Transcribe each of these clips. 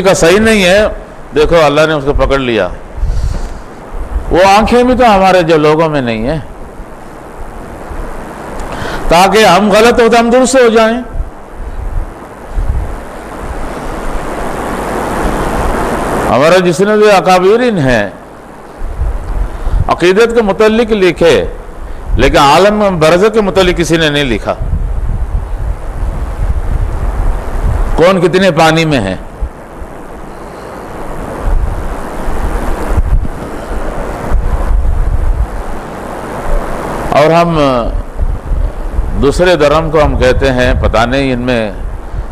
کا صحیح نہیں ہے، دیکھو اللہ نے اس کو پکڑ لیا. وہ آنکھیں بھی تو ہمارے جو لوگوں میں نہیں ہیں، تاکہ ہم غلط ہوتے ہم درست ہو جائیں. ہمارا جس نے بھی اکابرین ہیں عقیدت کے متعلق لکھے، لیکن عالم برزخ کے متعلق کسی نے نہیں لکھا. کون کتنے پانی میں ہے. اور ہم دوسرے دھرم کو ہم کہتے ہیں، پتہ نہیں ان میں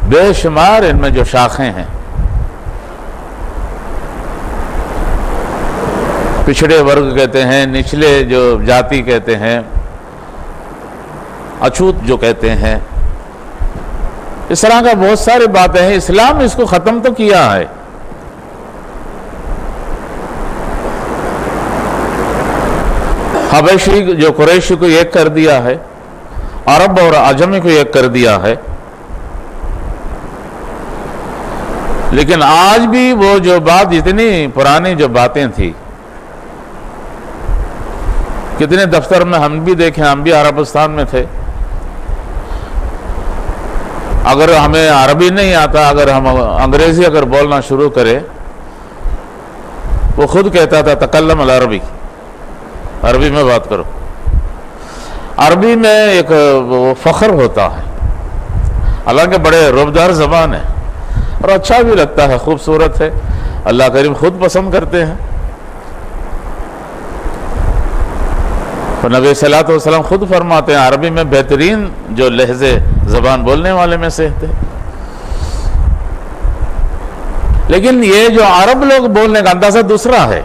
بے شمار ان میں جو شاخیں ہیں. پچھڑے ورگ کہتے ہیں، نچلے جو جاتی کہتے ہیں، اچھوت جو کہتے ہیں، اس طرح کا بہت ساری باتیں ہیں. اسلام اس کو ختم تو کیا ہے. حبشی جو قریشی کو ایک کر دیا ہے، عرب اور عجمی کو ایک کر دیا ہے. لیکن آج بھی وہ جو بات اتنی پرانی جو باتیں تھی، کتنے دفتر میں ہم بھی دیکھیں، ہم بھی عربستان میں تھے. اگر ہمیں عربی نہیں آتا، اگر ہم انگریزی اگر بولنا شروع کرے، وہ خود کہتا تھا تکلم العربی، عربی میں بات کرو. عربی میں ایک فخر ہوتا ہے، حالانکہ بڑے ربدار زبان ہے اور اچھا بھی لگتا ہے، خوبصورت ہے، اللہ کریم خود پسند کرتے ہیں. نبی صلی اللہ علیہ وسلم خود فرماتے ہیں عربی میں بہترین جو لہجے زبان بولنے والے میں سے تھے. لیکن یہ جو عرب لوگ بولنے کا اندازہ دوسرا ہے،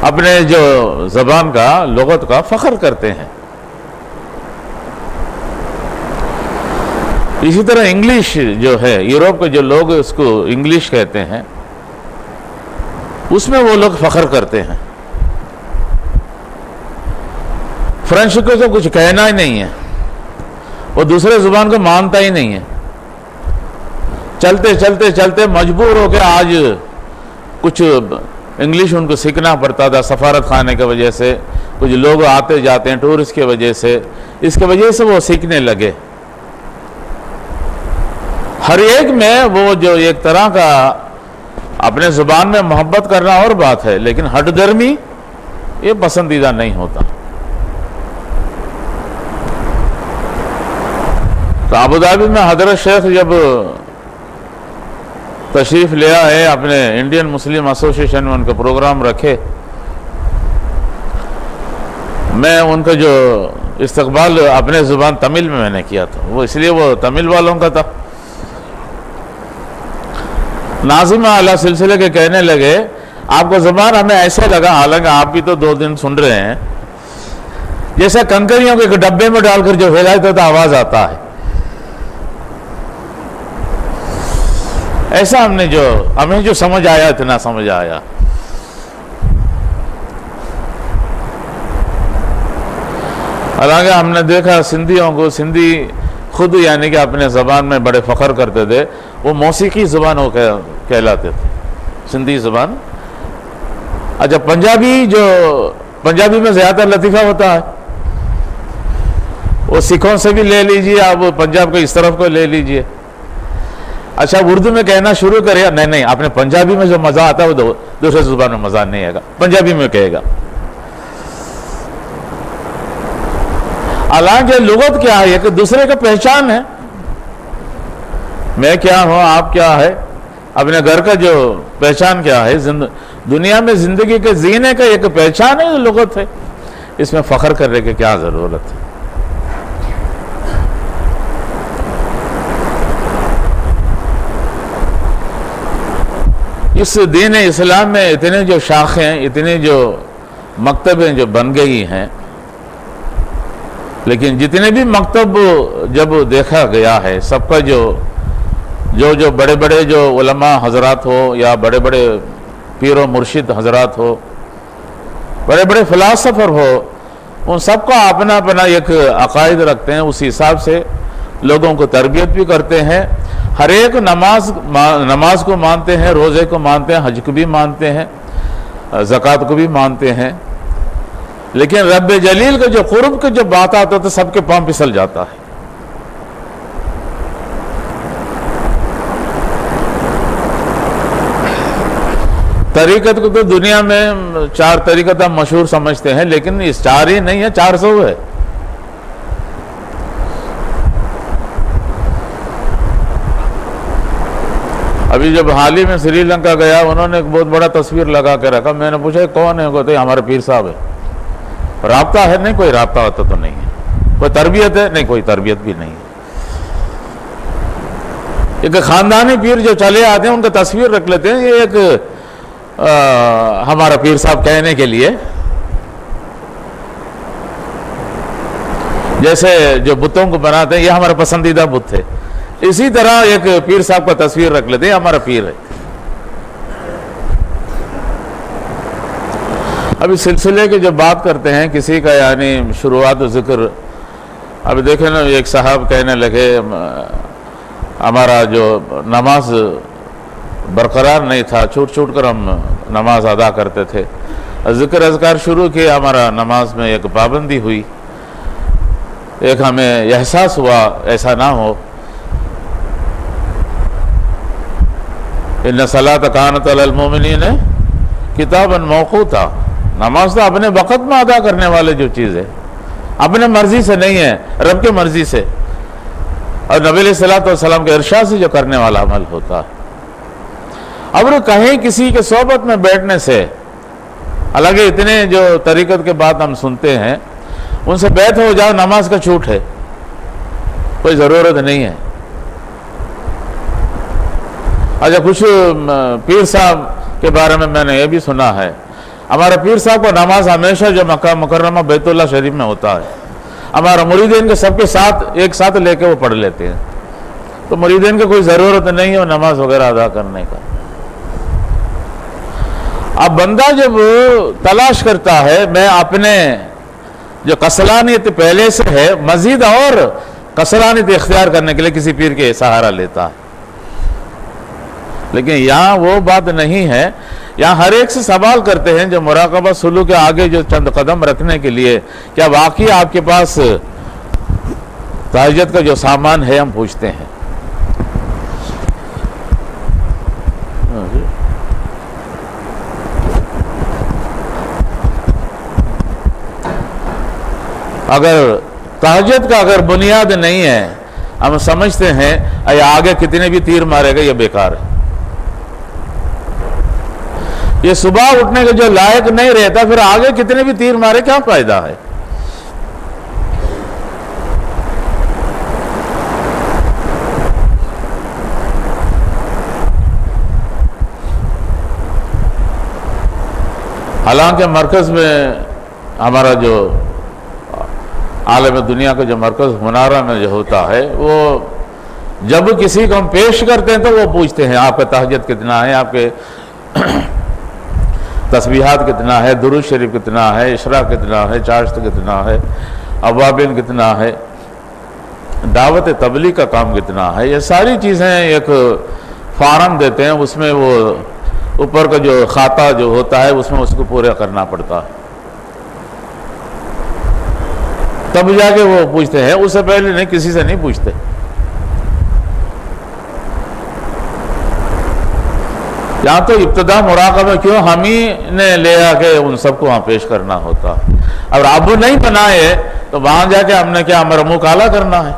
اپنے جو زبان کا لغت کا فخر کرتے ہیں. اسی طرح انگلش جو ہے، یورپ کے جو لوگ اس کو انگلش کہتے ہیں، اس میں وہ لوگ فخر کرتے ہیں. فرینچ کو تو کچھ کہنا ہی نہیں ہے، وہ دوسرے زبان کو مانتا ہی نہیں ہے. چلتے چلتے چلتے مجبور ہو کے آج کچھ انگلش ان کو سیکھنا پڑتا تھا، سفارت خانے کی وجہ سے، کچھ لوگ آتے جاتے ہیں ٹورسٹ کی وجہ سے، اس کی وجہ سے وہ سیکھنے لگے. ہر ایک میں وہ جو ایک طرح کا اپنے زبان میں محبت کرنا اور بات ہے، لیکن ہٹ درمی یہ پسندیدہ نہیں ہوتا. تو ابوظہبی میں حضرت شیخ جب تشریف لے آئے، اپنے انڈین مسلم ایسوسیشن میں ان کا پروگرام رکھے، میں ان کا جو استقبال اپنے زبان تمل میں نے کیا تھا، وہ اس لیے وہ تمل والوں کا تھا. ناظم اعلیٰ سلسلے کے کہنے لگے آپ کو زبان ہمیں ایسے لگا، حالانکہ آپ بھی تو 2 دن سن رہے ہیں، جیسے کنکریوں کے ایک ڈبے میں ڈال کر جو ہلاتا تھا آواز آتا ہے، ایسا ہمیں جو سمجھ آیا، اتنا سمجھ آیا. حالانکہ ہم نے دیکھا سندھیوں کو، سندھی خود یعنی کہ اپنے زبان میں بڑے فخر کرتے تھے، وہ موسیقی زبان وہ کہلاتے تھے، سندھی زبان. اچھا پنجابی میں زیادہ لطیفہ ہوتا ہے، وہ سکھوں سے بھی لے لیجئے، آپ پنجاب کو اس طرف کو لے لیجئے. اچھا اردو میں کہنا شروع کرے، نہیں آپ نے پنجابی میں جو مزہ آتا ہے وہ دوسرے زبان میں مزہ نہیں آئے گا، پنجابی میں کہے گا. حالانکہ لغت کیا ہے، ایک دوسرے کا پہچان ہے. میں کیا ہوں، آپ کیا ہے، اپنے گھر کا جو پہچان کیا ہے، دنیا میں زندگی کے جینے کا ایک پہچان ہے، لغت ہے. اس میں فخر کرنے کی کیا ضرورت ہے. اس دین اسلام میں اتنے جو شاخیں، اتنے جو مکتبیں جو بن گئی ہیں، لیکن جتنے بھی مکتب جب دیکھا گیا ہے، سب کا جو بڑے بڑے جو علماء حضرات ہو، یا بڑے بڑے پیر و مرشد حضرات ہو، بڑے بڑے فلاسفر ہو، ان سب کا اپنا اپنا ایک عقائد رکھتے ہیں، اس حساب سے لوگوں کو تربیت بھی کرتے ہیں. ہر ایک نماز کو مانتے ہیں، روزے کو مانتے ہیں، حج کو بھی مانتے ہیں، زکوٰۃ کو بھی مانتے ہیں، لیکن رب جلیل کے جو قرب کے جو بات آتا تو سب کے پاؤں پھسل جاتا ہے۔ طریقت کو تو دنیا میں 4 طریقت ہم مشہور سمجھتے ہیں، لیکن اس 4 ہی نہیں ہے، 400 ہے۔ ابھی جب حال ہی میں سری لنکا گیا، انہوں نے ایک بہت بڑا تصویر لگا کے رکھا، میں نے پوچھا کون ہے؟ کہتے ہمارے پیر صاحب ہے۔ رابطہ ہے؟ نہیں، کوئی رابطہ ہوتا تو نہیں ہے۔ کوئی تربیت ہے؟ نہیں، کوئی تربیت بھی نہیں ہے۔ ایک خاندانی پیر جو چلے آتے ہیں ان کا تصویر رکھ لیتے ہیں، یہ ایک ہمارا پیر صاحب کہنے کے لیے، جیسے جو بتوں کو بناتے ہیں یہ ہمارا پسندیدہ بت ہے، اسی طرح ایک پیر صاحب کا تصویر رکھ لیتے ہیں، ہمارا پیر ہے۔ ابھی سلسلے کی جب بات کرتے ہیں کسی کا، یعنی شروعات و ذکر، ابھی دیکھیں نا، ایک صاحب کہنے لگے ہمارا جو نماز برقرار نہیں تھا، چھوٹ چھوٹ کر ہم نماز ادا کرتے تھے، ذکر اذکار شروع کیا، ہمارا نماز میں ایک پابندی ہوئی، ایک ہمیں احساس ہوا ایسا نہ ہو۔ ان الصلاۃ کانت علی المؤمنین کتابا موقوتا، نماز تو اپنے وقت میں ادا کرنے والے جو چیز ہے، اپنے مرضی سے نہیں ہے، رب کے مرضی سے اور نبی علیہ الصلوۃ والسلام کے ارشاد سے جو کرنے والا عمل ہوتا ہے۔ اب کہیں کسی کے صحبت میں بیٹھنے سے، حالانکہ اتنے جو طریقت کے بات ہم سنتے ہیں، ان سے بیٹھ ہو جاؤ، نماز کا چھوٹ ہے، کوئی ضرورت نہیں ہے۔ اچھا، کچھ پیر صاحب کے بارے میں نے یہ بھی سنا ہے، ہمارا پیر صاحب کو نماز ہمیشہ جو مکہ مکرمہ بیت اللہ شریف میں ہوتا ہے، ہمارا مریدین کے سب کے ساتھ ایک ساتھ لے کے وہ پڑھ لیتے ہیں، تو مریدین کی کوئی ضرورت نہیں ہے وہ نماز وغیرہ ادا کرنے کا۔ اب بندہ جب تلاش کرتا ہے، میں اپنے جو کسلانیت پہلے سے ہے مزید اور کسلانیت اختیار کرنے کے لیے کسی پیر کے سہارا لیتا ہے، لیکن یہاں وہ بات نہیں ہے۔ یہاں ہر ایک سے سوال کرتے ہیں جو مراقبہ سلوک کے آگے جو چند قدم رکھنے کے لیے، کیا واقعی آپ کے پاس تہجد کا جو سامان ہے، ہم پوچھتے ہیں۔ اگر تہجد کا اگر بنیاد نہیں ہے، ہم سمجھتے ہیں آگے کتنے بھی تیر مارے گا یہ بیکار ہے، یہ صبح اٹھنے کے جو لائق نہیں رہتا، پھر آگے کتنے بھی تیر مارے کیا فائدہ ہے؟ حالانکہ مرکز میں ہمارا جو عالم دنیا کا جو مرکز منارہ میں جو ہوتا ہے، وہ جب کسی کو ہم پیش کرتے ہیں تو وہ پوچھتے ہیں آپ کا تہجد کتنا ہے، آپ کے تسبیحات کتنا ہے، درود شریف کتنا ہے، اشراق کتنا ہے، چاشت کتنا ہے، اوابین کتنا ہے، دعوت تبلیغ کا کام کتنا ہے، یہ ساری چیزیں ایک فارم دیتے ہیں، اس میں وہ اوپر کا جو خاطہ جو ہوتا ہے اس میں اس کو پورا کرنا پڑتا ہے، تب جا کے وہ پوچھتے ہیں، اس سے پہلے نہیں، کسی سے نہیں پوچھتے۔ یہاں تو ابتدا مراقبہ کیوں ہم ہی نے لے آ کے ان سب کو وہاں پیش کرنا ہوتا، اور اب نہیں بنائے تو وہاں جا کے ہم نے کیا ہمارا منہ کالا کرنا ہے؟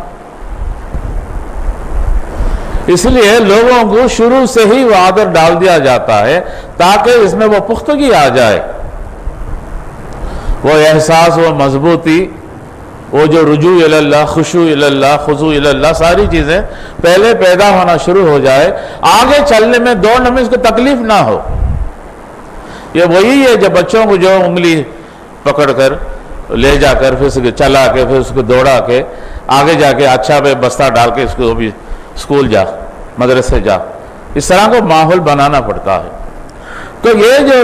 اس لیے لوگوں کو شروع سے ہی وہ عادت ڈال دیا جاتا ہے تاکہ اس میں وہ پختگی آ جائے، وہ احساس، وہ مضبوطی، وہ جو رجوع الی اللہ، خشوع الی اللہ، خضوع الی اللہ، ساری چیزیں پہلے پیدا ہونا شروع ہو جائے، آگے چلنے میں دوڑنے میں اس کو تکلیف نہ ہو۔ یہ وہی ہے جب بچوں کو جو انگلی پکڑ کر لے جا کر پھر اس کو چلا کے پھر اس کو دوڑا کے آگے جا کے اچھا پہ بستہ ڈال کے اس کو بھی اسکول جا، مدرسے جا، اس طرح کو ماحول بنانا پڑتا ہے۔ تو یہ جو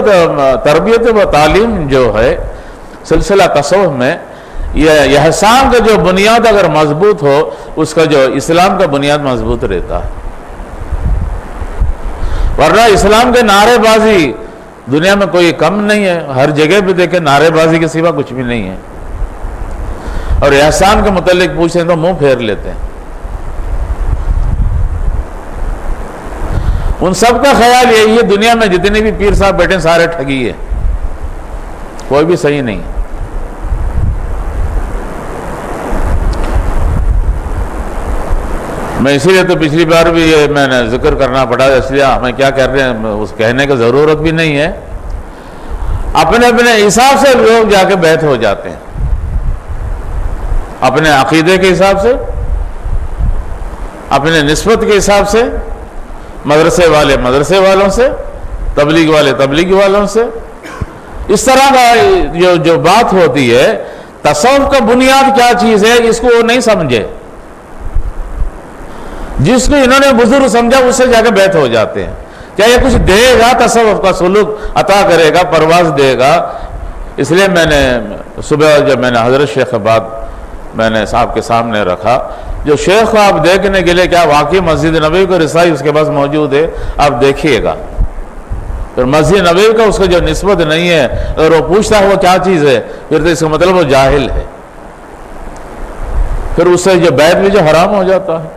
تربیت و تعلیم جو ہے سلسلہ تصوف میں، یہ احسان کا جو بنیاد اگر مضبوط ہو، اس کا جو اسلام کا بنیاد مضبوط رہتا ہے۔ ورنہ اسلام کے نعرے بازی دنیا میں کوئی کم نہیں ہے، ہر جگہ پہ دیکھیں نعرے بازی کے سوا کچھ بھی نہیں ہے، اور احسان کے متعلق پوچھیں تو منہ پھیر لیتے ہیں۔ ان سب کا خیال یہی ہے دنیا میں جتنے بھی پیر صاحب بیٹھے سارے ٹھگی ہے، کوئی بھی صحیح نہیں۔ میں اسی لیے تو پچھلی بار بھی یہ میں نے ذکر کرنا پڑا، اس لیے ہمیں کیا کر رہے ہیں اس کہنے کی ضرورت بھی نہیں ہے، اپنے اپنے حساب سے لوگ جا کے بیعت ہو جاتے ہیں، اپنے عقیدے کے حساب سے، اپنے نسبت کے حساب سے، مدرسے والے مدرسے والوں سے، تبلیغ والے تبلیغ والوں سے، اس طرح کا جو بات ہوتی ہے۔ تصوف کا بنیاد کیا چیز ہے اس کو وہ نہیں سمجھے، جس کو انہوں نے بزرگ سمجھا اس سے جا کے بیعت ہو جاتے ہیں۔ کیا یہ کچھ دے گا؟ تصوف کا سلوک عطا کرے گا، پرواز دے گا؟ اس لیے میں نے صبح جب میں نے حضرت شیخ بات میں نے صاحب کے سامنے رکھا، جو شیخ کو آپ دیکھنے کے لیے کیا واقعی مسجد نبوی کو رسائی اس کے پاس موجود ہے، آپ دیکھیے گا۔ پھر مسجد نبوی کا اس کو جو نسبت نہیں ہے، اگر وہ پوچھتا ہے وہ کیا چیز ہے، پھر تو اس کا مطلب وہ جاہل ہے، پھر اس سے جو بیعت بھی جو حرام ہو جاتا ہے۔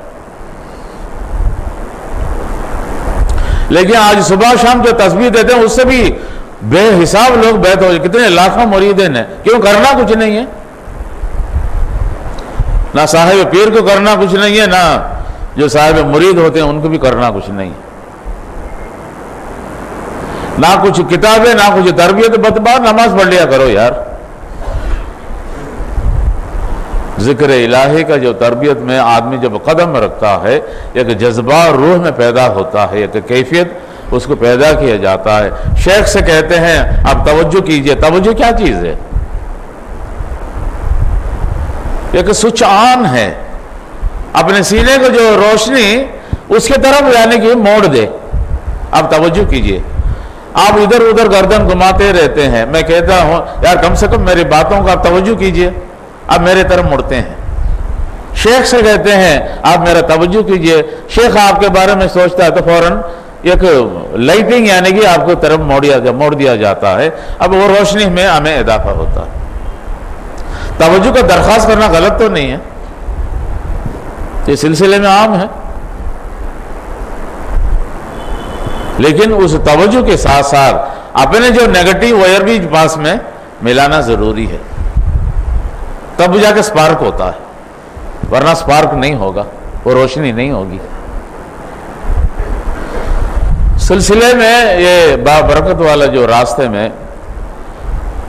لیکن آج صبح شام جو تسبیح دیتے ہیں اس سے بھی بے حساب لوگ بیعت ہو جائے، کتنے لاکھوں مریدین ہیں، کیوں؟ کرنا کچھ نہیں ہے، نہ صاحب پیر کو کرنا کچھ نہیں ہے، نہ جو صاحب مرید ہوتے ہیں ان کو بھی کرنا کچھ نہیں ہے، نہ کچھ کتابیں، نہ کچھ تربیت، بتبار نماز پڑھ لیا کرو یار۔ ذکر الہی کا جو تربیت میں آدمی جب قدم رکھتا ہے، ایک جذبہ روح میں پیدا ہوتا ہے، ایک کیفیت اس کو پیدا کیا جاتا ہے۔ شیخ سے کہتے ہیں آپ توجہ کیجئے، توجہ کیا چیز ہے؟ ایک سوئچ آن ہے، اپنے سینے کو جو روشنی اس کے طرف یعنی کہ موڑ دے، آپ توجہ کیجئے۔ آپ ادھر ادھر گردن گھماتے رہتے ہیں، میں کہتا ہوں یار کم سے کم میری باتوں کا آپ توجہ کیجئے، آپ میرے طرف مڑتے ہیں۔ شیخ سے کہتے ہیں آپ میرا توجہ کیجئے، شیخ آپ کے بارے میں سوچتا ہے تو فوراً ایک لائٹنگ یعنی کہ آپ کو طرف موڑ دیا جاتا ہے، اب وہ روشنی میں ہمیں اضافہ ہوتا ہے۔ توجہ کا درخواست کرنا غلط تو نہیں ہے، یہ سلسلے میں عام ہے، لیکن اس توجہ کے ساتھ ساتھ اپنے جو نیگیٹو وائر بھی پاس میں ملانا ضروری ہے، تب جا کے سپارک ہوتا ہے، ورنہ سپارک نہیں ہوگا، وہ روشنی نہیں ہوگی۔ سلسلے میں یہ بابرکت والا جو راستے میں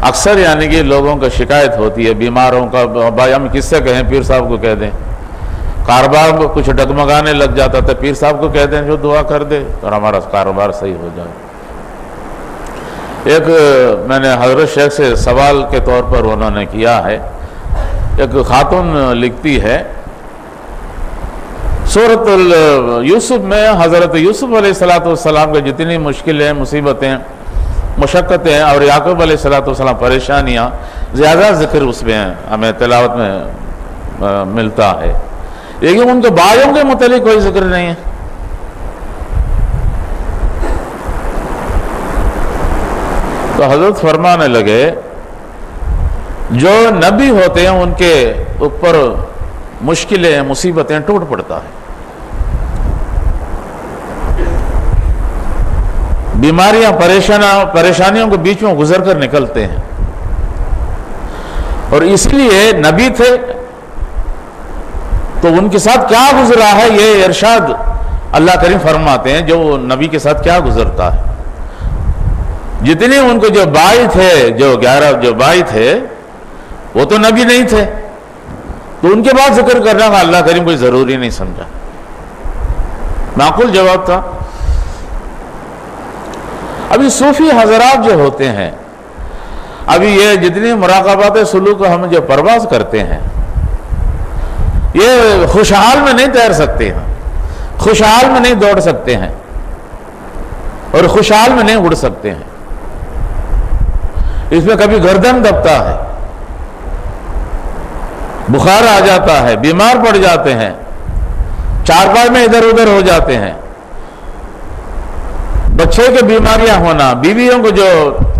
اکثر یعنی کہ لوگوں کا شکایت ہوتی ہے، بیماروں کا، بھائی ہم کس سے کہیں، پیر صاحب کو کہہ دیں، کاروبار کو کچھ ڈگمگانے لگ جاتا تھا، پیر صاحب کو کہہ دیں جو دعا کر دے اور ہمارا کاروبار صحیح ہو جائے۔ ایک میں نے حضرت شیخ سے سوال کے طور پر انہوں نے کیا ہے، ایک خاتون لکھتی ہے سورۃ یوسف میں حضرت یوسف علیہ السلام کے جتنی مشکلیں، مصیبتیں، مشقتیں اور یعقوب علیہ السلام پریشانیاں زیادہ ذکر اس میں ہمیں تلاوت میں ملتا ہے، لیکن ان کے بھائیوں کے متعلق کوئی ذکر نہیں ہے۔ تو حضرت فرمانے لگے جو نبی ہوتے ہیں ان کے اوپر مشکلیں، مصیبتیں ٹوٹ پڑتا ہے، بیماریاں، پریشانیوں کے بیچ میں گزر کر نکلتے ہیں، اور اس لیے نبی تھے تو ان کے ساتھ کیا گزرا ہے یہ ارشاد اللہ کریم فرماتے ہیں، جو نبی کے ساتھ کیا گزرتا ہے۔ جتنے ان کو جو بھائی تھے، جو 11 جو بھائی تھے وہ تو نبی نہیں تھے، تو ان کے بعد ذکر کرنا کا اللہ کریم کوئی ضروری نہیں سمجھا، معقول جواب تھا۔ ابھی صوفی حضرات جو ہوتے ہیں، ابھی یہ جتنی مراقبات سلوک ہم جو پرواز کرتے ہیں، یہ خوشحال میں نہیں تیر سکتے ہیں، خوشحال میں نہیں دوڑ سکتے ہیں، اور خوشحال میں نہیں اڑ سکتے ہیں، اس میں کبھی گردن دبتا ہے، بخار آ جاتا ہے، بیمار پڑ جاتے ہیں، چارپائی میں ادھر ادھر ہو جاتے ہیں، بچے کی بیماریاں ہونا، بیویوں کو جو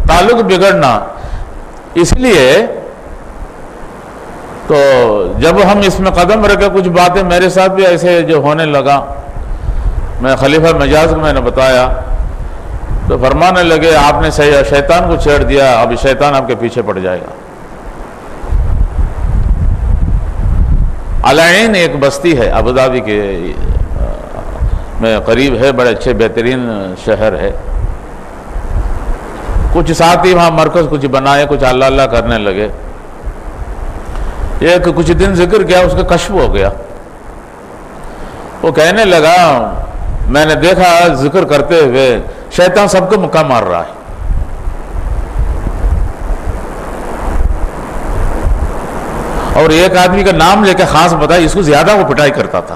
تعلق بگڑنا، اس لیے تو جب ہم اس میں قدم رکھے، کچھ باتیں میرے ساتھ بھی ایسے جو ہونے لگا، میں خلیفہ مجاز کو میں نے بتایا تو فرمانے لگے آپ نے شیطان کو چھیڑ دیا، اب شیطان آپ کے پیچھے پڑ جائے گا۔ العین ایک بستی ہے ابوظہبی کے میں قریب ہے، بڑے اچھے بہترین شہر ہے۔ کچھ ساتھی وہاں مرکز کچھ بنائے، کچھ اللہ اللہ کرنے لگے۔ ایک کچھ دن ذکر کیا، اس کا کشف ہو گیا۔ وہ کہنے لگا میں نے دیکھا ذکر کرتے ہوئے شیطان سب کو مکہ مار رہا ہے۔ اور ایک آدمی کا نام لے کے خاص بتایا، اس کو زیادہ وہ پٹائی کرتا تھا۔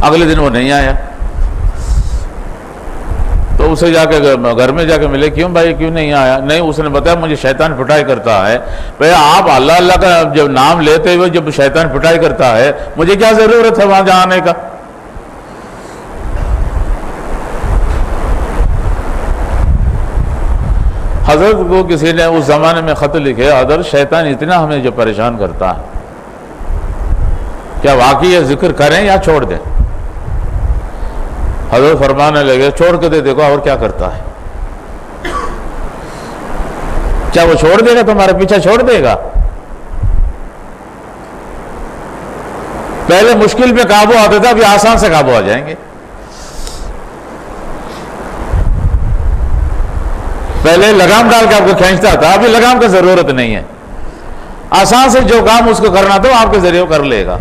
اگلے دن وہ نہیں آیا تو اسے جا کے گھر میں جا کے ملے، کیوں بھائی کیوں نہیں آیا؟ نہیں، اس نے بتایا مجھے شیطان پٹائی کرتا ہے۔ بھائی آپ اللہ اللہ کا جب نام لیتے ہوئے جب شیطان پٹائی کرتا ہے، مجھے کیا ضرورت ہے وہاں جانے کا؟ حضرت کو کسی نے اس زمانے میں خط لکھے، حضرت شیطان اتنا ہمیں جو پریشان کرتا ہے، کیا واقعی یہ ذکر کریں یا چھوڑ دیں؟ حضرت فرمانے لگے چھوڑ کے دے دیکھو اور کیا کرتا ہے۔ کیا وہ چھوڑ دے گا؟ تمہارا پیچھا چھوڑ دے گا؟ پہلے مشکل میں قابو آتا تھا، ابھی آسان سے قابو آ جائیں گے۔ پہلے لگام ڈال کے آپ کو کھینچتا تھا، ابھی لگام کی ضرورت نہیں ہے، آسان سے جو کام اس کو کرنا تھا آپ کے ذریعے کر لے گا۔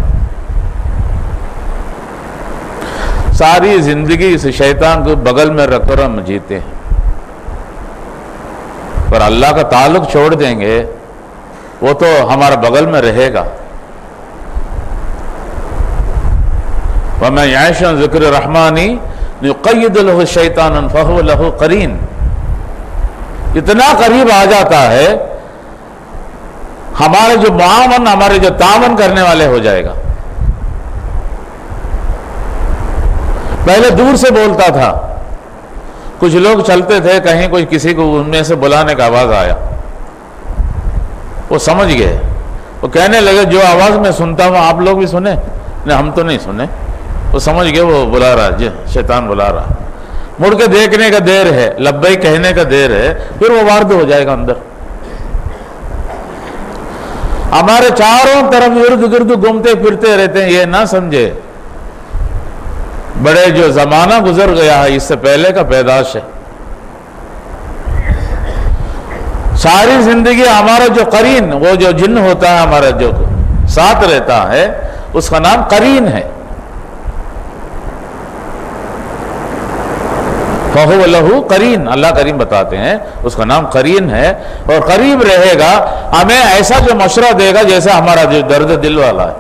ساری زندگی اس شیطان کو بغل میں رکھ کر ہم جیتے ہیں، پر اللہ کا تعلق چھوڑ دیں گے وہ تو ہمارا بغل میں رہے گا۔ وَمَن يَعِشْ عَن ذِكْرِ الرَّحْمَنِ نُقَيِّضْ لَهُ شَيْطَانًا فَهُوَ لَهُ قَرِينٌ، اتنا قریب آ جاتا ہے ہمارے جو معاون، ہمارے جو تعاون کرنے والے ہو جائے گا۔ پہلے دور سے بولتا تھا، کچھ لوگ چلتے تھے کہیں کوئی کسی کو ان میں سے بلانے کا آواز آیا، وہ سمجھ گئے، وہ کہنے لگے جو آواز میں سنتا ہوں آپ لوگ بھی سنیں؟ نہیں ہم تو نہیں سنے۔ وہ سمجھ گئے وہ بلا رہا، جی شیطان بلا رہا۔ مڑ کے دیکھنے کا دیر ہے، لبیک کہنے کا دیر ہے، پھر وہ وارد ہو جائے گا اندر۔ ہمارے چاروں طرف ارد گرد گھومتے پھرتے رہتے ہیں، یہ نہ سمجھے بڑے جو زمانہ گزر گیا ہے اس سے پہلے کا پیدائش ہے۔ ساری زندگی ہمارا جو قرین، وہ جو جن ہوتا ہے ہمارا جو ساتھ رہتا ہے، اس کا نام قرین ہے۔ فَهُوَ لَهُ قَرِينٌ، اللہ کریم بتاتے ہیں اس کا نام قرین ہے، اور قریب رہے گا، ہمیں ایسا جو مشورہ دے گا جیسے ہمارا جو درد دل والا ہے۔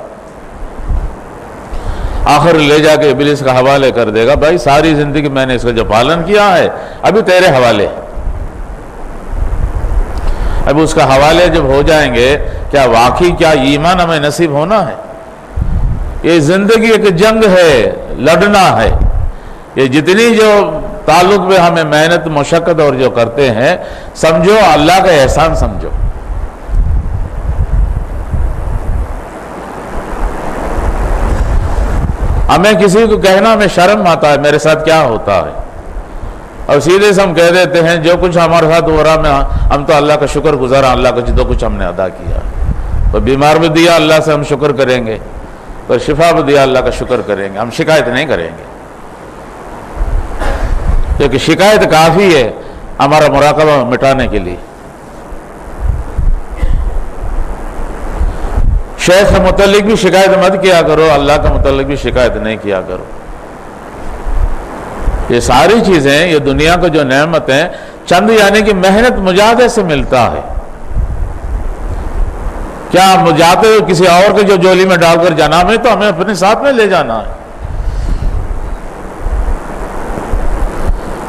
آخر لے جا کے ابلیس کا حوالے کر دے گا، بھائی ساری زندگی میں نے اس کا جو پالن کیا ہے ابھی تیرے حوالے۔ اب اس کا حوالے جب ہو جائیں گے، کیا واقعی کیا ایمان ہمیں نصیب ہونا ہے؟ یہ زندگی ایک جنگ ہے، لڑنا ہے۔ یہ جتنی جو تعلق میں ہمیں محنت مشقت اور جو کرتے ہیں، سمجھو اللہ کا احسان سمجھو۔ ہمیں کسی کو کہنا ہمیں شرم آتا ہے میرے ساتھ کیا ہوتا ہے، اور سیدھے سے ہم کہہ دیتے ہیں جو کچھ ہمارے ساتھ ہو رہا ہم تو اللہ کا شکر گزار ہیں، اللہ کا جو کچھ ہم نے ادا کیا۔ تو بیمار بھی دیا اللہ سے ہم شکر کریں گے، تو شفا بھی دیا اللہ کا شکر کریں گے، ہم شکایت نہیں کریں گے، کیونکہ شکایت کافی ہے ہمارا مراقبہ مٹانے کے لیے۔ شیخ کے متعلق بھی شکایت مت کیا کرو، اللہ کے متعلق بھی شکایت نہیں کیا کرو۔ یہ ساری چیزیں، یہ دنیا کو جو نعمت ہیں، چند یعنی کہ محنت مجاہدے سے ملتا ہے۔ کیا مجاہدے کسی اور کے جو جولی میں ڈال کر جانا ہمیں، تو ہمیں اپنے ساتھ میں لے جانا ہے۔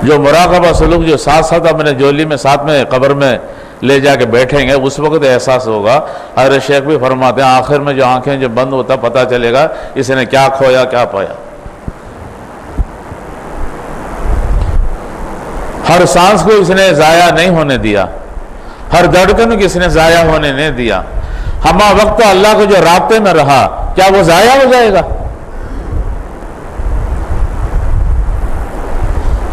جو مراقبہ سلوک جو ساتھ ساتھ اپنے جولی میں ساتھ میں قبر میں لے جا کے بیٹھیں گے، اس وقت احساس ہوگا۔ حضرت شیخ بھی فرماتے ہیں آخر میں جو آنکھیں جب بند ہوتا پتہ چلے گا اس نے کیا کھویا کیا پایا۔ ہر سانس کو اس نے ضائع نہیں ہونے دیا، ہر دھڑکن کو اس نے ضائع ہونے نہیں دیا۔ ہمہ وقت اللہ کو جو رابطے میں رہا، کیا وہ ضائع ہو جائے گا؟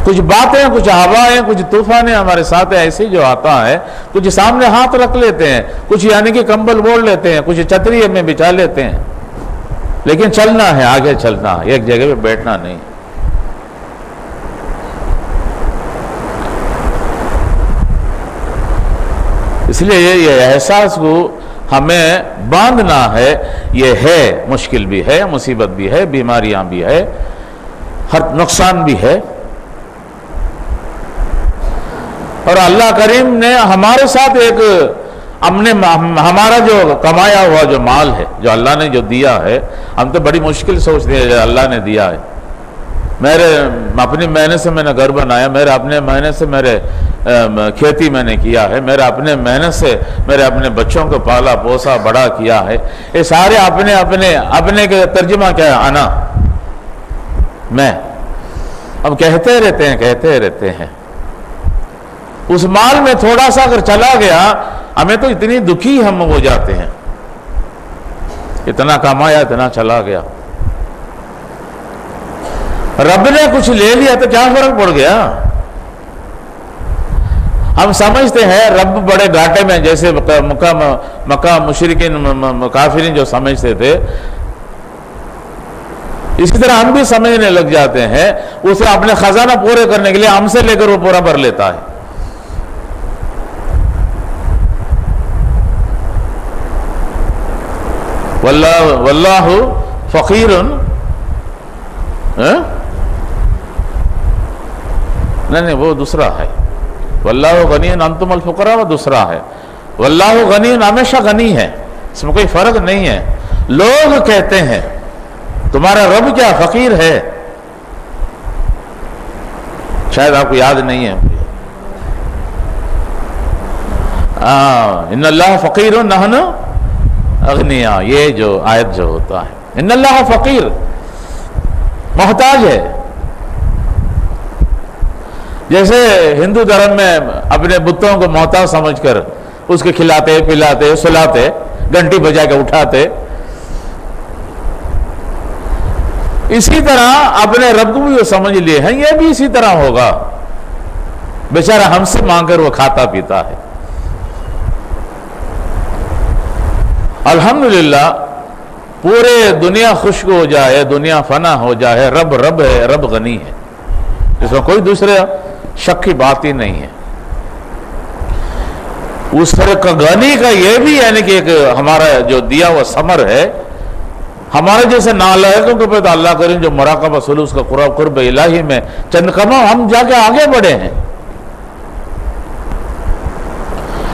کچھ باتیں، کچھ ہوائیں، کچھ طوفانیں ہمارے ساتھ ایسی جو آتا ہے، کچھ سامنے ہاتھ رکھ لیتے ہیں، کچھ یعنی کہ کمبل اوڑھ لیتے ہیں، کچھ چھتری میں بچھا لیتے ہیں، لیکن چلنا ہے، آگے چلنا ہے، ایک جگہ پہ بیٹھنا نہیں۔ اس لیے یہ احساس کو ہمیں باندھنا ہے۔ یہ ہے، مشکل بھی ہے، مصیبت بھی ہے، بیماریاں بھی ہے، ہر نقصان بھی ہے، اور اللہ کریم نے ہمارے ساتھ ایک ہمارا جو کمایا ہوا جو مال ہے، جو اللہ نے جو دیا ہے، ہم تو بڑی مشکل سوچتے ہیں جو اللہ نے دیا ہے۔ میرے اپنی محنت سے میں نے گھر بنایا، میرے اپنے محنت سے میرے کھیتی میں نے کیا ہے، میرے اپنے محنت سے میرے اپنے بچوں کو پالا پوسا بڑا کیا ہے۔ یہ سارے اپنے کے ترجمہ کیا ہے؟ انا، میں۔ اب کہتے رہتے ہیں اس مال میں تھوڑا سا اگر چلا گیا، ہمیں تو اتنی دکھی ہم ہو جاتے ہیں، اتنا کمایا، اتنا چلا گیا۔ رب نے کچھ لے لیا تو کیا فرق پڑ گیا؟ ہم سمجھتے ہیں رب بڑے گھاٹے میں، جیسے مکہ مشرکین کافرین جو سمجھتے تھے، اسی طرح ہم بھی سمجھنے لگ جاتے ہیں۔ اسے اپنے خزانہ پورے کرنے کے لیے ہم سے لے کر وہ پورا بھر لیتا ہے۔ واللہ فقیر، نہیں وہ دوسرا ہے۔ واللہ غنی انتم الفقراء، وہ دوسرا ہے۔ واللہ غنی ہمیشہ غنی ہے، اس میں کوئی فرق نہیں ہے۔ لوگ کہتے ہیں تمہارا رب کیا فقیر ہے؟ شاید آپ کو یاد نہیں ہے۔ ان اللہ فقیر نحن اغنیاء، یہ جو آیت جو ہوتا ہے، ان اللہ فقیر، محتاج ہے۔ جیسے ہندو دھرم میں اپنے بتوں کو محتاج سمجھ کر اس کے کھلاتے پلاتے سلاتے، گھنٹی بجا کے اٹھاتے، اسی طرح اپنے رب کو بھی وہ سمجھ لیے ہیں، یہ بھی اسی طرح ہوگا۔ بیچارہ ہم سے مانگ کر وہ کھاتا پیتا ہے۔ الحمدللہ پورے دنیا خشک ہو جائے، دنیا فنا ہو جائے، رب رب ہے، رب غنی ہے، اس میں کوئی دوسرے شک کی بات ہی نہیں ہے۔ اس طرح غنی کا یہ بھی یعنی کہ ایک ہمارا جو دیا ہوا ثمر ہے، ہمارے جیسے نالائقوں کے پہ تو اللہ کریم جو مراقبہ سلوک کا قرب الہی میں چند قدم ہم جا کے آگے بڑھے ہیں،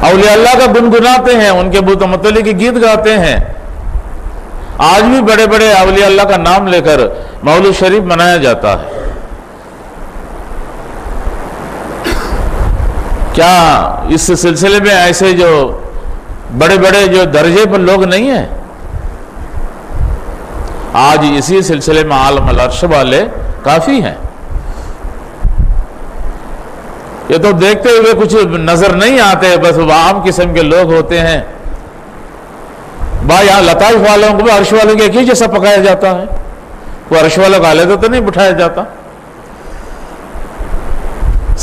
اولیاء اللہ کا گنگناتے ہیں، ان کے بت متعلق کی گیت گاتے ہیں۔ آج بھی بڑے بڑے اولیاء اللہ کا نام لے کر مولود شریف منایا جاتا ہے۔ کیا اس سلسلے میں ایسے جو بڑے بڑے جو درجے پر لوگ نہیں ہیں؟ آج اسی سلسلے میں عالم العرش والے کافی ہیں۔ یہ تو دیکھتے ہوئے کچھ نظر نہیں آتے، بس وہ عام قسم کے لوگ ہوتے ہیں۔ یہاں لطائف والوں کو بھی عرش والوں کے ایک ہی جیسا پکایا جاتا ہے، وہ عرش والوں کا علیحدہ تو نہیں بٹھایا جاتا۔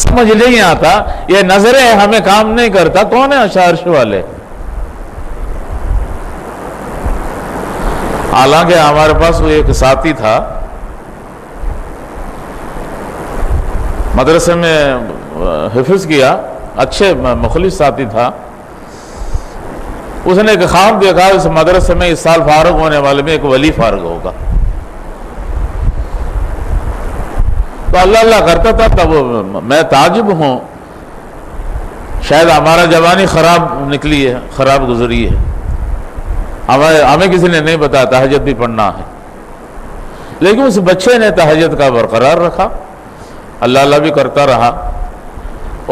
سمجھ نہیں آتا، یہ نظریں ہمیں کام نہیں کرتا، کون ہے عرش والے؟ حالانکہ ہمارے پاس وہ ایک ساتھی تھا، مدرسے میں حفظ کیا، اچھے مخلص ساتھی تھا۔ اس نے ایک خواب دیکھا اس مدرسے میں اس سال فارغ ہونے والے میں ایک ولی فارغ ہوگا، تو اللہ اللہ کرتا تھا۔ تب میں تعجب ہوں، شاید ہمارا جوانی خراب نکلی ہے، خراب گزری ہے، ہمیں کسی نے نہیں بتایا تہجد بھی پڑھنا ہے، لیکن اس بچے نے تہجد کا برقرار رکھا، اللہ اللہ بھی کرتا رہا،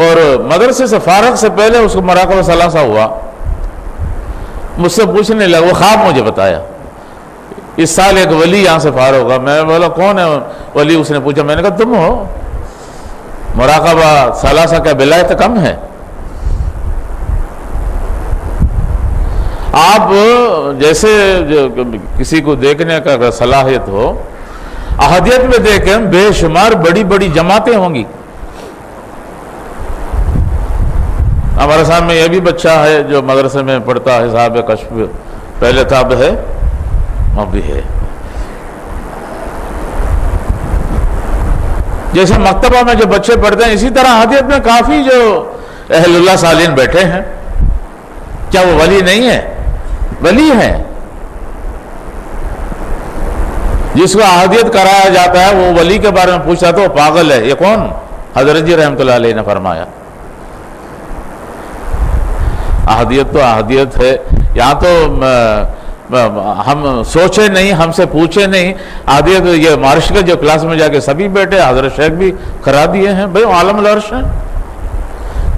اور مدرسے سے فارغ سے پہلے اس کو مراقبہ ثلاثہ ہوا۔ مجھ سے پوچھنے لگا، وہ خواب مجھے بتایا، اس سال ایک ولی یہاں سے فارغ ہوگا۔ میں بولا کون ہے ولی؟ اس نے پوچھا، میں نے کہا تم ہو۔ مراقبہ ثلاثہ کا بلایت کم ہے؟ آپ جیسے کسی کو دیکھنے کا اگر صلاحیت ہو، احادیت میں دیکھیں بے شمار بڑی بڑی جماعتیں ہوں گی. ہمارے سامنے یہ بھی بچہ ہے جو مدرسے میں پڑھتا ہے، صاحب کشف پہلے تھا، اب ہے، اب بھی ہے. جیسے مکتبہ میں جو بچے پڑھتے ہیں، اسی طرح احادیت میں کافی جو اہل اللہ صالحین بیٹھے ہیں. کیا وہ ولی نہیں ہے؟ ولی ہیں. جس کو احادیت کرایا جاتا ہے وہ ولی کے بارے میں پوچھتا تو وہ پاگل ہے. یہ کون؟ حضرت جی رحمۃ اللہ علیہ نے فرمایا. احادیت تو احادیت ہے. یہاں تو ہم سوچے نہیں، ہم سے پوچھے نہیں. احادیت یہ مارش کے جو کلاس میں جا کے سبھی بیٹھے، حضرت شیخ بھی کرا دیے ہیں. بھئی عالم العرش ہیں،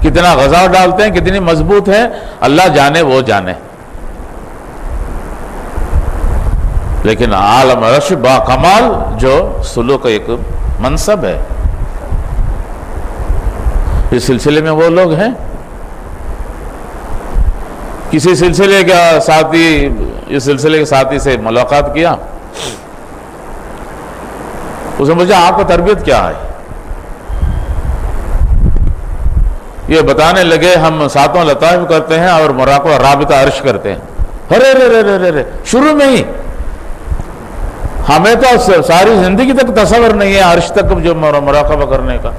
کتنا غذا ڈالتے ہیں، کتنی مضبوط ہیں، اللہ جانے وہ جانے. لیکن عالم عرش با کمال جو سلوک ایک منصب ہے، اس سلسلے میں وہ لوگ ہیں. کسی سلسلے کا ساتھی، اس سلسلے کے ساتھی سے ملاقات کیا، اس نے مجھے آپ کو تربیت کیا ہے؟ یہ بتانے لگے ہم ساتوں لطائف کرتے ہیں اور مراقبہ رابطہ عرش کرتے ہیں. ارے رے رے رے رے شروع میں ہی ہمیں تو ساری زندگی تک تصور نہیں ہے عرش تک جو مراقبہ کرنے کا.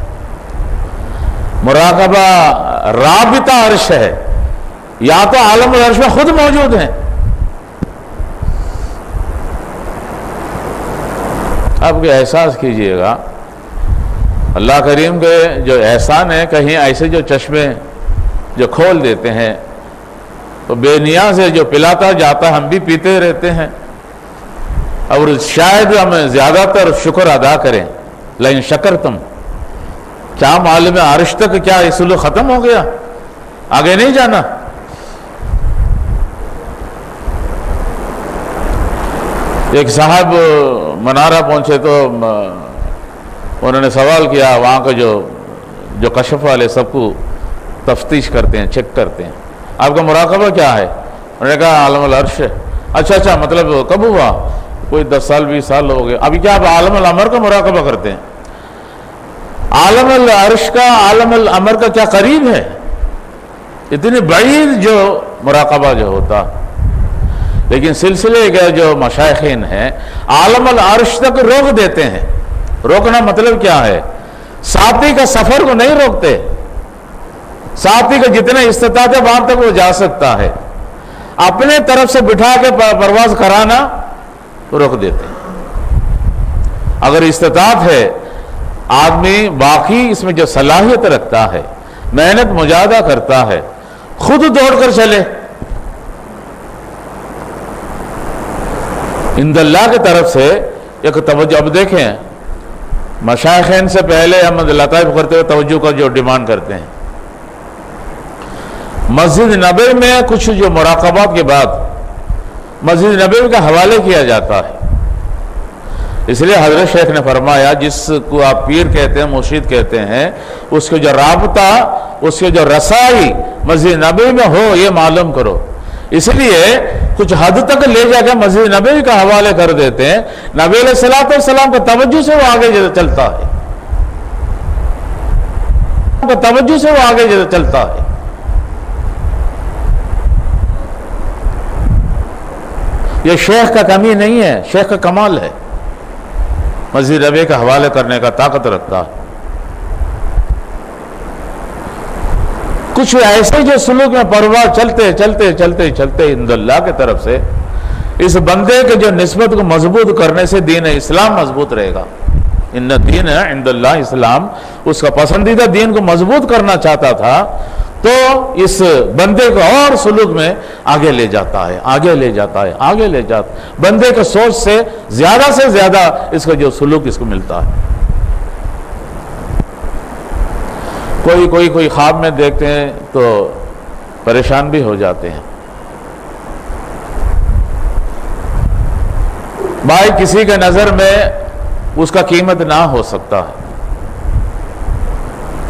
مراقبہ رابطہ عرش ہے، یا تو عالم العرش میں خود موجود ہیں. آپ کے احساس کیجئے گا اللہ کریم کے جو احسان ہے. کہیں ایسے جو چشمے جو کھول دیتے ہیں تو بے نیاز ہے، جو پلاتا جاتا ہم بھی پیتے رہتے ہیں. اور شاید ہم زیادہ تر شکر ادا کریں. لئن شکرتم، کیا معلوم ہے عرش تک کیا یہ سلوک ختم ہو گیا، آگے نہیں جانا. ایک صاحب منارہ پہنچے تو انہوں نے سوال کیا، وہاں کا جو کشف والے سب کو تفتیش کرتے ہیں، چیک کرتے ہیں، آپ کا مراقبہ کیا ہے؟ انہوں نے کہا عالم العرش ہے. اچھا مطلب کب ہوا؟ کوئی 10 سال 20 سال ہو گئے. ابھی کیا آپ عالم الامر کا مراقبہ کرتے ہیں؟ عالم العرش کا، عالم الامر کا کیا قریب ہے؟ اتنی بعید جو مراقبہ جو ہوتا. لیکن سلسلے کے جو مشائخین ہیں عالم العرش تک روک دیتے ہیں. روکنا مطلب کیا ہے؟ ساتھی کا سفر کو نہیں روکتے. ساتھی کا جتنا استطاعت ہے وہاں تک وہ جا سکتا ہے. اپنے طرف سے بٹھا کے پرواز کرانا روک دیتے ہیں. اگر استطاعت ہے، آدمی باقی اس میں جو صلاحیت رکھتا ہے، محنت مجاہدہ کرتا ہے، خود دوڑ کر چلے. عند اللہ کی طرف سے ایک توجہ. اب دیکھیں مشائخین سے پہلے ہم لطائف کرتے ہوئے توجہ کا جو ڈیمانڈ کرتے ہیں. مسجد نبوی میں کچھ جو مراقبات کے بعد مسجد نبوی کا حوالے کیا جاتا ہے. اس لیے حضرت شیخ نے فرمایا جس کو آپ پیر کہتے ہیں، مرشد کہتے ہیں، اس کے جو رابطہ، اس کے جو رسائی مسجد نبوی میں ہو یہ معلوم کرو. اس لیے کچھ حد تک لے جا کے مسجد نبوی کا حوالے کر دیتے ہیں. نبی علیہ السلام کا توجہ سے وہ آگے چلتا ہے، توجہ سے وہ آگے چلتا ہے. یہ شیخ کا کمی نہیں ہے، شیخ کا کمال ہے. مسجد نبوی کا حوالے کرنے کا طاقت رکھتا ہے. کچھ ایسے جو سلوک میں پرواز چلتے عند اللہ کی طرف سے اس بندے کے جو نسبت کو مضبوط کرنے سے دین اسلام مضبوط رہے گا. ان دین عند اللہ اسلام، اس کا پسندیدہ دین کو مضبوط کرنا چاہتا تھا تو اس بندے کو اور سلوک میں آگے لے جاتا ہے. بندے کے سوچ سے زیادہ اس کا جو سلوک اس کو ملتا ہے. کوئی خواب میں دیکھتے ہیں تو پریشان بھی ہو جاتے ہیں. بھائی کسی کے نظر میں اس کا قیمت نہ ہو سکتا ہے.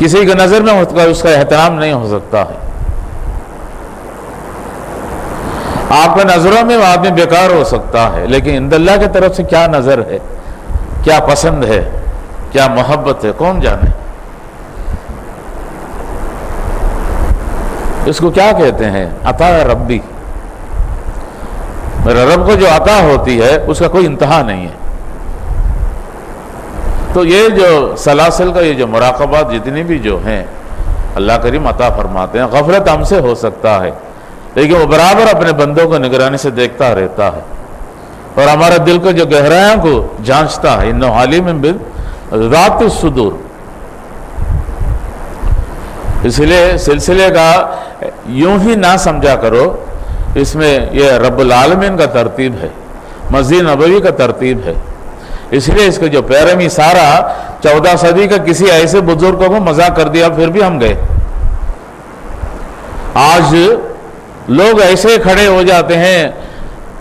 کسی کی نظر میں اس کا احترام نہیں ہو سکتا ہے. آپ کے نظروں میں وہ آدمی بیکار ہو سکتا ہے، لیکن عند اللہ کی طرف سے کیا نظر ہے، کیا پسند ہے، کیا محبت ہے، کون جانے. اس کو کیا کہتے ہیں؟ عطا ربی. میرے رب کو جو عطا ہوتی ہے اس کا کوئی انتہا نہیں ہے. تو یہ جو سلاسل کا یہ جو مراقبات جتنی بھی جو ہیں اللہ کریم عطا فرماتے ہیں. غفلت ہم سے ہو سکتا ہے، لیکن وہ برابر اپنے بندوں کو نگرانی سے دیکھتا رہتا ہے اور ہمارا دل کو جو گہرائیوں کو جانچتا ہے. انہ علیم بذات الصدور. اس لیے سلسلے کا یوں ہی نہ سمجھا کرو، اس میں یہ رب العالمین کا ترتیب ہے، مسجد نبوی کا ترتیب ہے. اس لیے اس کا جو پیروی سارا 14 صدی کا کسی ایسے بزرگوں کو مذاق کر دیا پھر بھی ہم گئے. آج لوگ ایسے کھڑے ہو جاتے ہیں،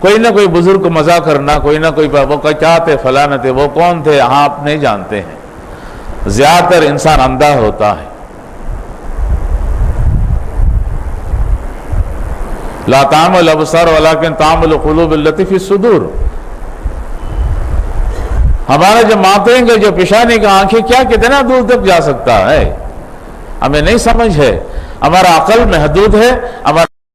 کوئی نہ کوئی بزرگ کو مذاق کرنا، کوئی نہ کوئی وہ کیا تھے، فلاں تھے، وہ کون تھے، آپ نہیں جانتے ہیں. زیادہ تر انسان اندھا ہوتا ہے. لا تعمل الابصار ولکن تعمل القلوب التی فی الصدور. ہمارا جو ماتیں گے جو پیشانی کا آنکھیں کیا کتنا دور تک جا سکتا ہے، ہمیں نہیں سمجھ ہے. ہمارا عقل محدود ہے، ہمارا